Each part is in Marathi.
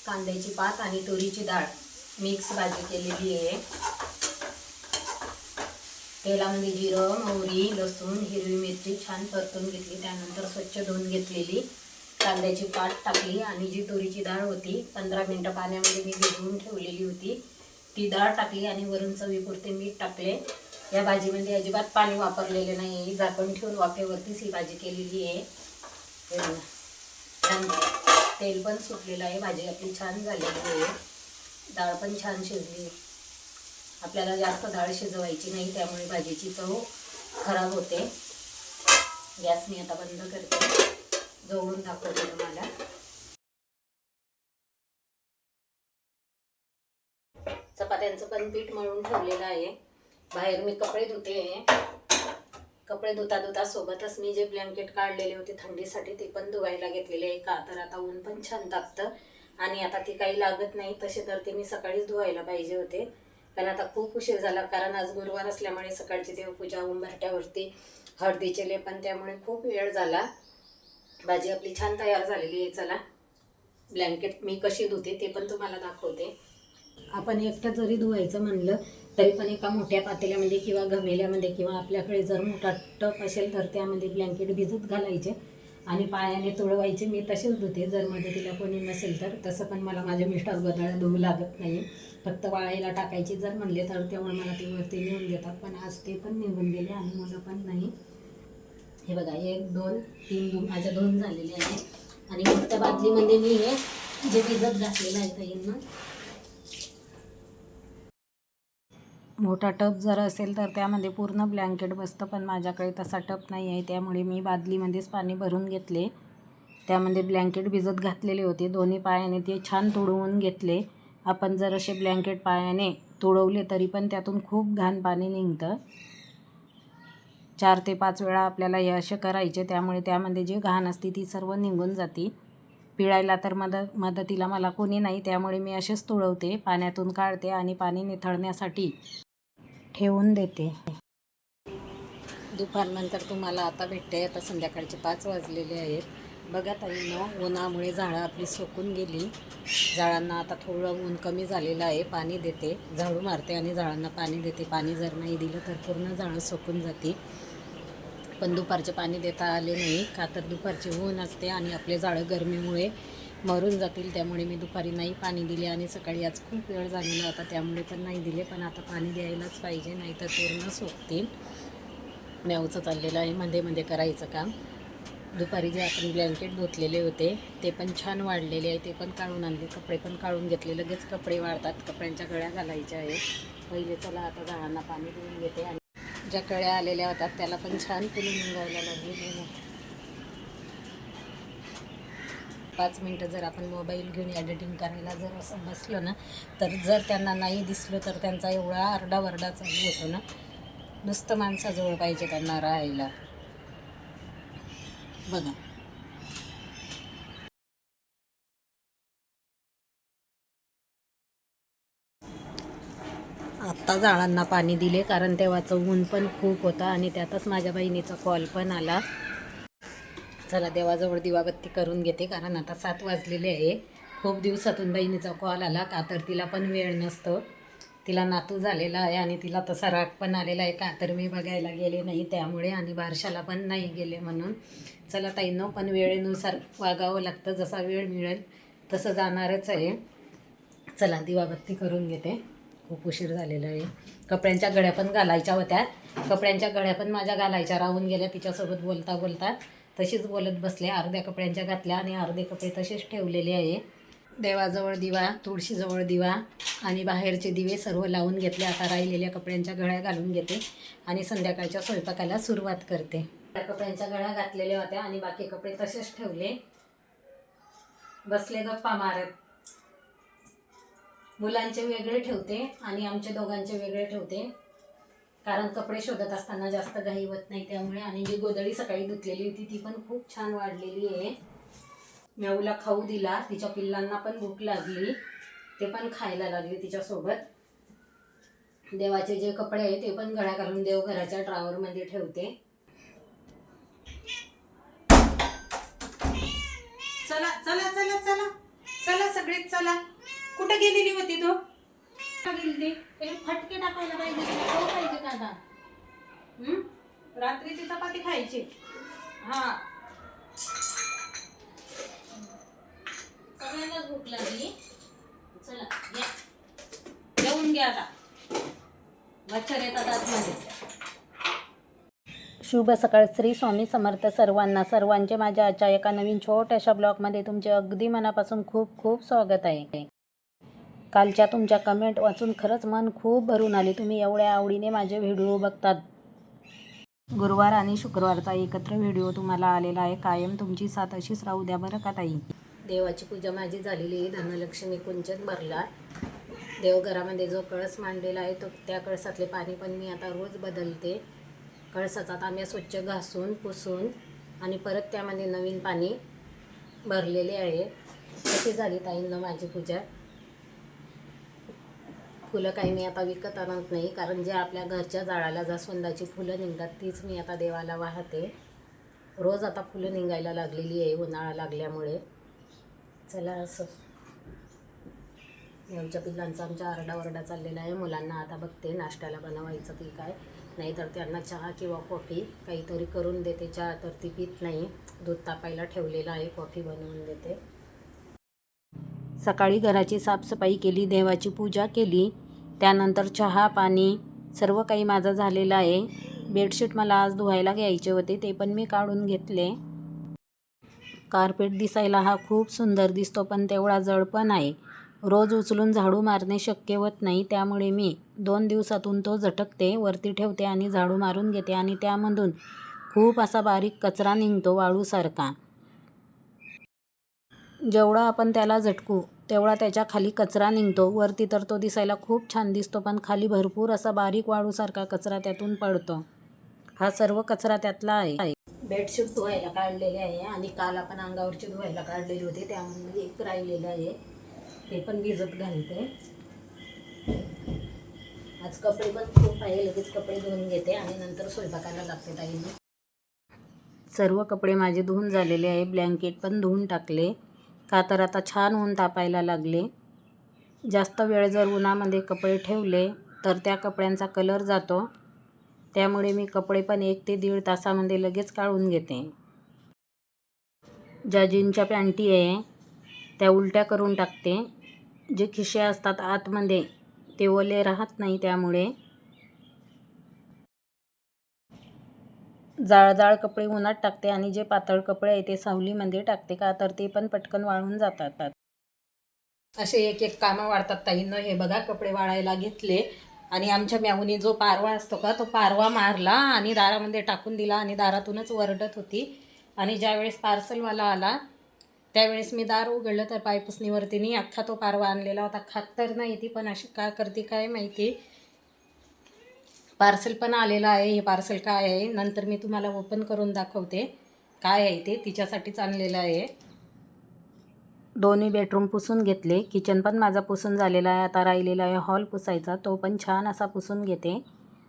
कांद्याची पात आणि तुरीची डाळ मिक्स भाजी केलेली आहे। तेलामध्ये जिरं, मोहरी, लसूण, हिरवी मिरची छान परतून घेतली। त्यानंतर स्वच्छ धुवून घेतलेली कांद्याची पात टाकली आणि जी तुरीची डाळ होती 15 मिनिटं पाण्यामध्ये मी भिजवून ठेवलेली होती ती डाळ टाकली आणि वरून चवीपुरते मीठ टाकले। या भाजीमध्ये अजिबात पाणी वापरलेले नाही, झाकण ठेवून वाफेवरतीच ही भाजी केलेली आहे। तेल पण सुटलेलं आहे, भाजी आपली छान झालेली आहे, डाळ पण छान शिजली। आपल्याला जास्त डाळ शिजवायची नाही, त्यामुळे भाजीची चव खराब होते। गॅस मी आता बंद करते, जवळून दाखवते तुम्हाला। चपात्यांचं पण पीठ मळून ठेवलेलं आहे। बाहेर मी कपडे धुते, कपडे धुता सोबतच मी जे ब्लँकेट काढलेले होते थंडीसाठी ते पण धुवायला घेतलेले आहे। का तर आता ऊन पण छान तापतं आणि आता ती काही लागत नाही, तसे तर ते मी सकाळीच धुवायला पाहिजे होते, पण आता खूप उशीर झाला। कारण आज गुरुवार असल्यामुळे सकाळची देवपूजा, उंबरठ्यावरती हळदीचे लेपन, त्यामुळे खूप वेळ झाला। भाजी आपली छान तयार झालेली आहे। चला ब्लँकेट मी कशी धुते ते पण तुम्हाला दाखवते। आपण एकटं जरी धुवायचं म्हणलं तरी पण एका मोठ्या पातेल्यामध्ये किंवा घमेल्यामध्ये किंवा आपल्याकडे जर मोठा टप असेल तर त्यामध्ये ब्लँकेट भिजत घालायचे आणि पायाने तुळवायचे। मी तसेच धुते, जर मदतीला कोणी नसेल तर। तसं पण मला माझे मिस्टर गोधड्या धुवू लागत नाही, फक्त वाळायला टाकायची जर म्हणले तर तेव्हा मला ते वरती नेऊन देतात, पण आज ते पण निघून गेले आणि मुलं पण नाही। हे बघा 1 2 3 माझ्या 2 झालेले आहे आणि मोठ्या बादलीमध्ये मी हे जे भिजत घातलेलं आहे ताईंना, मोठा टप जर असेल तर त्यामध्ये पूर्ण ब्लँकेट बसतं, पण माझ्याकडे तसा टप नाही आहे, त्यामुळे मी बादलीमध्येच पाणी भरून घेतले। त्यामध्ये ब्लँकेट भिजत घातलेले होते, दोन्ही पायाने ते छान तुडवून घेतले। आपण जर असे ब्लँकेट पायाने तुडवले तरी पण त्यातून खूप घाण पाणी निघतं। 4 ते 5 वेळा आपल्याला हे असे करायचे, त्यामुळे त्यामध्ये जी घाण असते ती सर्व निघून जाते। पिळायला तर मदतीला मला कोणी नाही, त्यामुळे मी असेच तुडवते, पाण्यातून काढते आणि पाणी निथळण्यासाठी ठेवून देते। दुपारनंतर तुम्हाला आता भेटते। आता संध्याकाळचे 5 वाजलेले आहेत। बघा ताईंनो, उन्हामुळे झाडं आपली सुकून गेली। झाडांना आता थोडं ऊन कमी झालेलं आहे, पाणी देते, झाडू मारते आणि झाडांना पाणी देते। पाणी जर नाही दिलं तर पूर्ण झाडं सुकून जाते, पण दुपारचे पाणी देता आले नाही, का तर दुपारचे ऊन असते आणि आपले झाडं गरमीमुळे मरून जातील, त्यामुळे मी दुपारी नाही पाणी दिले आणि सकाळी आज खूप वेळ झालेला होता त्यामुळे पण नाही दिले, पण आता पाणी द्यायलाच पाहिजे, नाहीतर पूर्ण सुकतील। म्यावचं चाललेलं आहे मध्ये करायचं काम। दुपारी जे आपण ब्लँकेट धुतलेले होते ते पण छान वाढलेले आहे, ते पण काढून आणले, कपडे पण काढून घेतले। लगेच कपडे वाळतात, कपड्यांच्या गळ्या घालायच्या आहेत पहिले। चला आता झाडांना पाणी देऊन घेते आणि ज्या कळ्या आलेल्या होत्या त्याला पण छान फुलं निघायला लागली। 5 मिनटं जर आपण मोबाईल घेऊन एडिटिंग करायला जर असं बसलो ना, तर जर त्यांना नाही दिसलं तर त्यांचा एवढा आरडावरडा चालू होतो ना, नुसतं माणसाजवळ पाहिजे त्यांना राहायला। बघा आत्ता झाडांना पाणी दिले, कारण तेव्हाचं ऊन पण खूप होतं आणि त्यातच माझ्या बहिणीचा कॉल पण आला। चला देवाजवळ दिवाबत्ती करून घेते, कारण आता 7 वाजलेले आहे। खूप दिवसातून बहिणीचा कॉल आला, का तर तिला पण वेळ नसतो, तिला नातू झालेला आहे आणि तिला तसा राग पण आलेला आहे, का तर मी बघायला गेले नाही त्यामुळे आणि बारशाला पण नाही गेले म्हणून। चला ताईंनो, पण वेळेनुसार वागावं लागतं, जसा वेळ मिळेल तसं जाणारच आहे। चला दिवाबत्ती करून घेते, खूप उशीर झालेला आहे। कपड्यांच्या घड्या पण घालायच्या होत्या, कपड्यांच्या घड्या पण माझ्या घालायच्या राहून गेल्या। तिच्यासोबत बोलता तशीच बोलत बसले, अर्ध्या कपड्यांच्या घातल्या आणि अर्धे कपडे तसेच ठेवलेले आहे। देवाजवळ दिवा, तुळशीजवळ दिवा आणि बाहेरचे दिवे सर्व लावून घेतले। आता राहिलेल्या कपड्यांच्या घड्या घालून घेते आणि संध्याकाळच्या स्वयंपाकाला सुरुवात करते। कपड्यांच्या घड्या घातलेल्या होत्या आणि बाकी कपडे तसेच ठेवले, बसले गप्पा मारत। मुलांचे वेगळे ठेवते आणि आमचे दोघांचे वेगळे ठेवते, कारण कपडे शोधत असताना जास्त घाई होत नाही त्यामुळे। आणि जी गोधडी सकाळी धुतलेली होती ती पण खूप छान वाढलेली आहे। म्याऊला खाऊ दिला, तिच्या पिल्लांना पण भूक लागली, ते पण खायला लागले तिच्यासोबत। देवाचे जे कपडे आहेत ते पण घड्या घालून देवघराच्या ड्रॉवरमध्ये ठेवते। चला चला चला चला चला सगळेच चला. कुठं गेलेली होती तू? फटके टाकायला पाहिजे, पाहिजे का आता? रात्रीची चपाती खायची. हा सगळ्यांनाच भूक लागली. चला या, जेवून घ्या आता. मच्छर येतात आतमध्ये. शुभ सकाळ. श्री स्वामी समर्थ सर्वांना. सर्वांचे माझ्या आजच्या एका नवीन छोट्याशा ब्लॉगमध्ये तुमचे अगदी मनापासून खूप खूप स्वागत आहे. कालच्या तुमच्या कमेंट वाचून खरंच मन खूप भरून आले. तुम्ही एवढ्या आवडीने माझे व्हिडिओ बघतात. गुरुवार आणि शुक्रवारचा एकत्र व्हिडिओ तुम्हाला आलेला आहे. कायम तुमची साथ अशीच राहू द्या बरं का ताई. देवाची पूजा माझी झालेली आहे. धनलक्ष्मी कुंचन भरला. देवघरामध्ये जो कळस मांडलेला आहे तो त्या कळसातले पाणी पण मी आता रोज बदलते. कळसाचा तांब्या स्वच्छ घासून पुसून आणि परत त्यामध्ये नवीन पाणी भरलेले आहे. कशी झाली ताईंना माझी पूजा. फुलं काही मी आता विकत आणत नाही, कारण जे आपल्या घरच्या झाडाला जास्वंदाची फुलं निघतात तीच मी आता देवाला वाहते. रोज आता फुलं निघायला लागलेली आहे उन्हाळा लागल्यामुळे. चला असं देवच्या पिल्लांचा आमच्या आरडाओरडा चाललेला आहे. मुलांना आता बघते नाश्त्याला बनवायचं की काय, नाहीतर त्यांना चहा किंवा कॉफी काहीतरी करून देते. चहा तर ती पित नाही. दूध तापायला ठेवलेलं आहे, कॉफी बनवून देते. सकाळी घराची साफसफाई केली, देवाची पूजा केली, त्यानंतर चहा पाणी सर्व काही माझं झालेलं आहे. बेडशीट मला आज धुवायला घ्यायचे होते, ते पण मी काढून घेतले. कार्पेट दिसायला हा खूप सुंदर दिसतो, पण तेवढा जड पण आहे. रोज उचलून झाडू मारणे शक्य होत नाही, त्यामुळे मी 2 दिवसातून तो झटकते, वरती ठेवते आणि झाडू मारून घेते. आणि त्यामधून खूप असा बारीक कचरा निघतो वाळूसारखा. जेवढा आपण त्याला झटकू तेवढा त्याच्या खाली कचरा निघतो. वरती तर तो दिसायला खूप छान दिसतो, पण खाली भरपूर असा बारीक वाळूसारखा कचरा त्यातून पडतो. हा सर्व कचरा त्यातला आहे. बेडशीट धुवायला काढलेले आहे आणि काल आपण अंगावरची धुवायला काढलेली होती, त्यामुळे एक राहिलेलं आहे, ते पण भिजत घालते. आज कपडे पण खूप आहे, लगेच कपडे धुवून घेते आणि नंतर स्वयंपाकाला लागते ताईंना. सर्व कपडे माझे धुवून झालेले आहे. ब्लँकेट पण धुवून टाकले, का तर आता छान ऊन तापायला लागले. जास्त वेळ जर उन्हामध्ये कपडे ठेवले तर त्या कपड्यांचा कलर जातो, त्यामुळे मी कपडे पण 1 ते 1.5 तासामध्ये लगेच काढून घेते. ज्या जीनच्या पॅन्टी आहे त्या उलट्या करून टाकते. जे खिसे असतात आतमध्ये ते ओले राहत नाही, त्यामुळे जाळजाळ कपडे उन्हात टाकते आणि जे पातळ कपडे आहे ते सावलीमध्ये टाकते, का तर ते पण पटकन वाळून जातात. असे एक एक कामं वाढतात ताईंना. हे बघा कपडे वाळायला घेतले आणि आमच्या म्याऊनी जो पारवा असतो का तो पारवा मारला आणि दारामध्ये टाकून दिला आणि दारातूनच वरडत होती. आणि ज्यावेळेस पार्सलवाला आला त्यावेळेस मी दार उघडलं तर पायपुसणीवरती अख्खा तो पारवा आणलेला होता. खात तर नाही ती, पण अशी का करते काय माहिती. पार्सल पण आलेलं आहे. हे पार्सल काय आहे नंतर मी तुम्हाला ओपन करून दाखवते काय आहे ते. तिच्यासाठीच आणलेलं आहे. दोन्ही बेडरूम पुसून घेतले. किचन पण माझा पुसून झालेला आहे. आता राहिलेला आहे हॉल पुसायचा, तो पण छान असा पुसून घेते.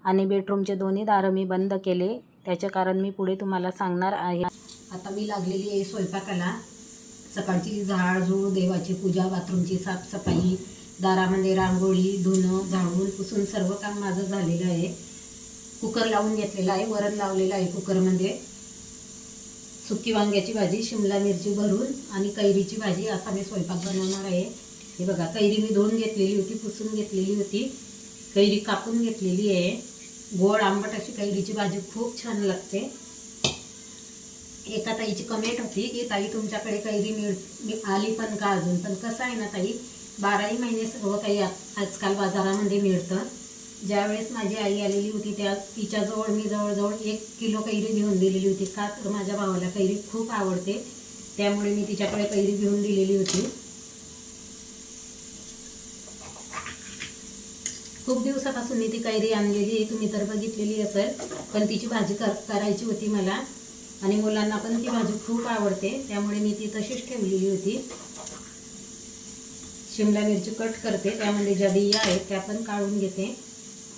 आणि बेडरूमचे दोन्ही दारं मी बंद केले, त्याचे कारण मी पुढे तुम्हाला सांगणार आहे. आता मी लागलेली आहे स्वयंपाकाला. सकाळची झाडझूड, देवाची पूजा, बाथरूमची साफसफाई, दारामध्ये रांगोळी, धुणं, झाडून पुसून सर्व काम माझं झालेलं आहे. कुकर लावून घेतलेला आहे, वरण लावलेलं आहे कुकरमध्ये. सुकी वांग्याची भाजी, शिमला मिरची भरून आणि कैरीची भाजी असा मी स्वयंपाक बनवणार आहे. हे बघा कैरी मी धुवून घेतलेली होती, पुसून घेतलेली होती, कैरी कापून घेतलेली आहे. गोड आंबट अशी कैरीची भाजी खूप छान लागते. एका ताईची कमेंट होती की ताई तुमच्याकडे कैरी आली पण का अजून. पण कसं आहे ना ताई, 12ही महिने सर्व काही आजकाल बाजारामध्ये मिळतं. ज्यावेळेस माझी आई आलेली होती तिच्याजवळ मी जवळजवळ 1 किलो कैरी घेऊन दिलेली होती, का तर माझ्या भावाला कैरी खूप आवडते, त्यामुळे मी तिच्याकडे कैरी घेऊन दिलेली होती. खूप दिवसापासून मी ती कैरी आणलेली, तुम्ही तर बघितलेली असेल. पण तिची भाजी करायची होती मला आणि मुलांना पण ती भाजी खूप आवडते, त्यामुळे मी ती तशीच ठेवलेली होती. शिमला मिरची कट करते, त्यामध्ये ज्या बिया आहेत त्या पण काढून घेते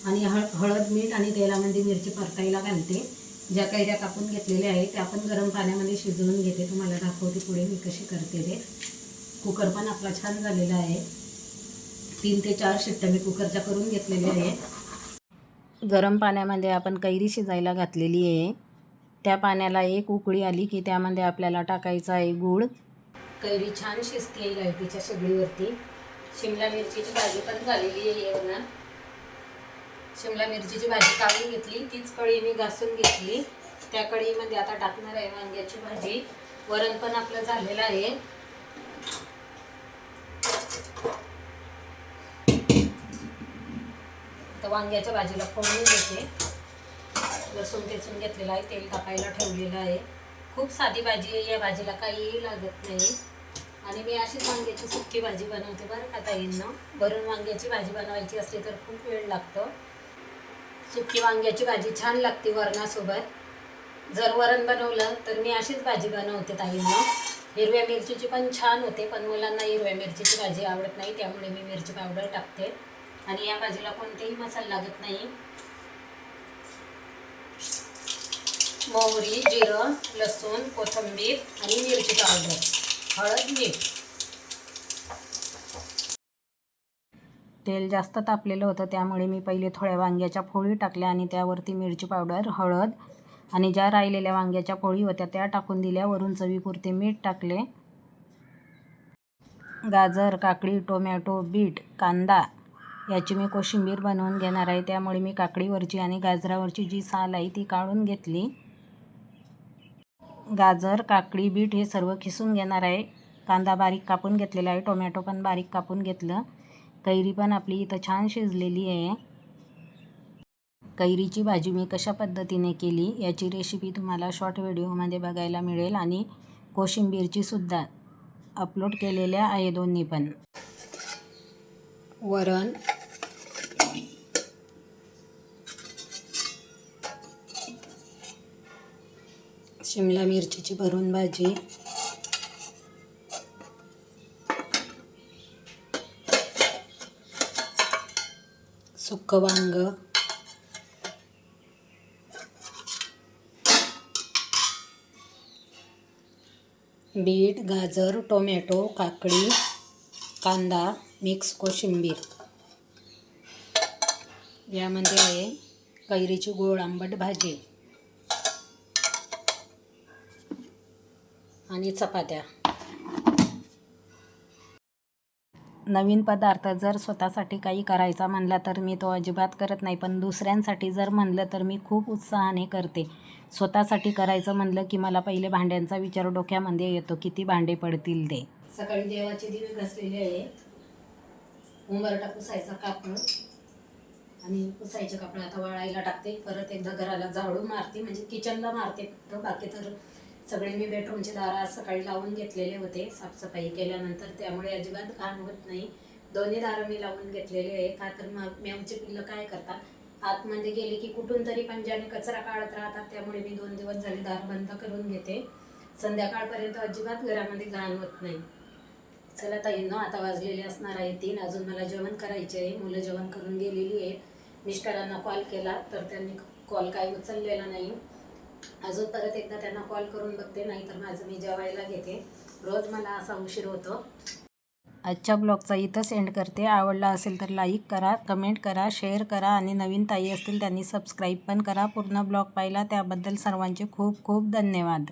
आणि हळद मीठ आणि तेलामध्ये मिरची परतायला घालते. ज्या कैऱ्या कापून घेतलेल्या आहेत त्या पण गरम पाण्यामध्ये शिजवून घेते. तुम्हाला दाखवते पुढे मी कशी करते ते. कुकर पण आपला छान झालेला आहे. 3 ते 4 शिट्ट्या मी कुकरच्या करून घेतलेल्या आहे. गरम पाण्यामध्ये आपण कैरी शिजायला घातलेली आहे. त्या पाण्याला एक उकळी आली की त्यामध्ये आपल्याला टाकायचा आहे गूळ. कैरी छान शिजते लाईटीच्या शेगडीवरती. शिमला मिरचीची भाजी पण झालेली आहे. बघा, शिमला मिरचीची भाजी काढून घेतली, तीच कढई मी घासून घेतली. त्या कढईमध्ये आता टाकणार आहे वांग्याची भाजी. वरण पण आपलं झालेलं आहे. तर वांग्याच्या भाजीला फोडणी देते. लसूण ठेचून घेतलेला आहे, तेल टाकायला ठेवलेलं आहे. खूप साधी भाजी आहे, या भाजीला काहीही लागत नाही. आणि मी अशीच वांग्याची सुक्की भाजी बनवते बरं का ताईंनो. भरून वांग्याची भाजी बनवायची असली तर खूप वेळ लागतो. सुक्की वांग्याची भाजी छान लागते वरणासोबत. जर वरण बनवलं तर मी अशीच भाजी बनवते ताईंनो. हिरव्या मिरचीची पण छान होते, पण मुलांना हिरव्या मिरचीची भाजी आवडत नाही, त्यामुळे मी मिरची पावडर टाकते. आणि या भाजीला कोणतेही मसाला लागत नाही. मोहरी, जिरं, लसूण, कोथिंबीर आणि मिरची पावडर, हळद, मीठ. तेल जास्त तापलेलं होतं, त्यामुळे मी पहिले थोड्या वांग्याच्या फोडी टाकल्या आणि त्यावरती मिरची पावडर, हळद आणि ज्या राहिलेल्या वांग्याच्या फोडी होत्या त्या टाकून दिल्या. वरून चवीपुरते मीठ टाकले. गाजर, काकडी, टोमॅटो, बीट, कांदा याची मी कोशिंबीर बनवून घेणार आहे, त्यामुळे मी काकडीवरची आणि गाजरावरची जी साल आहे ती काढून घेतली. गाजर, काकडी, बीट हे सर्व खिसून घेणार आहे. कांदा बारीक कापून घेतलेला आहे, टोमॅटो पण बारीक कापून घेतलं. कैरी पण आपली इथं छान शिजलेली आहे. कैरीची भाजी मी कशा पद्धतीने केली याची रेसिपी तुम्हाला शॉर्ट व्हिडिओमध्ये बघायला मिळेल आणि कोशिंबीरची सुद्धा अपलोड केलेल्या आहे दोन्ही पण. वरण, शिमला मिरचीची भरून भाजी, सुक्कं वांग, बीट, गाजर, टोमॅटो, काकडी, कांदा, मिक्स कोशिंबीर. यामध्ये आहे कैरीची गोड आंबट भाजी आणि चपात्या. नवीन पदार्थ जर स्वतःसाठी काही करायचा म्हणला तर मी तो अजिबात करत नाही, पण दुसऱ्यांसाठी जर म्हणलं तर मी खूप उत्साहाने करते. स्वतःसाठी करायचं म्हणलं की मला पहिले भांड्यांचा विचार डोक्यामध्ये येतो, किती भांडे पडतील ते. सकाळी देवाचे दिवे घासलेले आहे. उंबरटा पुसायचा कापड आणि पुसायचे कपडे आता वाळायला टाकते. परत एकदा घराला झाडू मारते, म्हणजे किचनला मारते फक्त. बाकी तर सगळे मी बेडरूमचे दार आज सकाळी लावून घेतलेले होते साफसफाई केल्यानंतर, त्यामुळे अजिबात घाण होत नाही. दोन्ही दारं मी लावून घेतलेले आहे. का तर मेवचे पिल्लं काय करतात, आतमध्ये गेले की कुठून तरी पंजाने कचरा काढत राहतात, त्यामुळे मी 2 दिवस झाले दार बंद करून घेते. संध्याकाळपर्यंत अजिबात घरामध्ये घाण होत नाही. चला ताईंनो, आता वाजलेले असणार आहे 3. अजून मला जेवण करायचे आहे. मुलं जेवण करून गेलेली आहेत. मिस्टरांना कॉल केला तर त्यांनी कॉल काही उचललेला नाही. अजून परत एकदा त्यांना कॉल करून बघते, नाहीतर माझं मी जेवायला घेते. रोज मला असा उशीर होतो. आजच्या ब्लॉगचा इथं सेंड करते. आवडला असेल तर लाईक करा, कमेंट करा, शेअर करा आणि नवीन ताई असतील त्यांनी सबस्क्राईब पण करा. पूर्ण ब्लॉग पाहिला त्याबद्दल सर्वांचे खूप खूप धन्यवाद.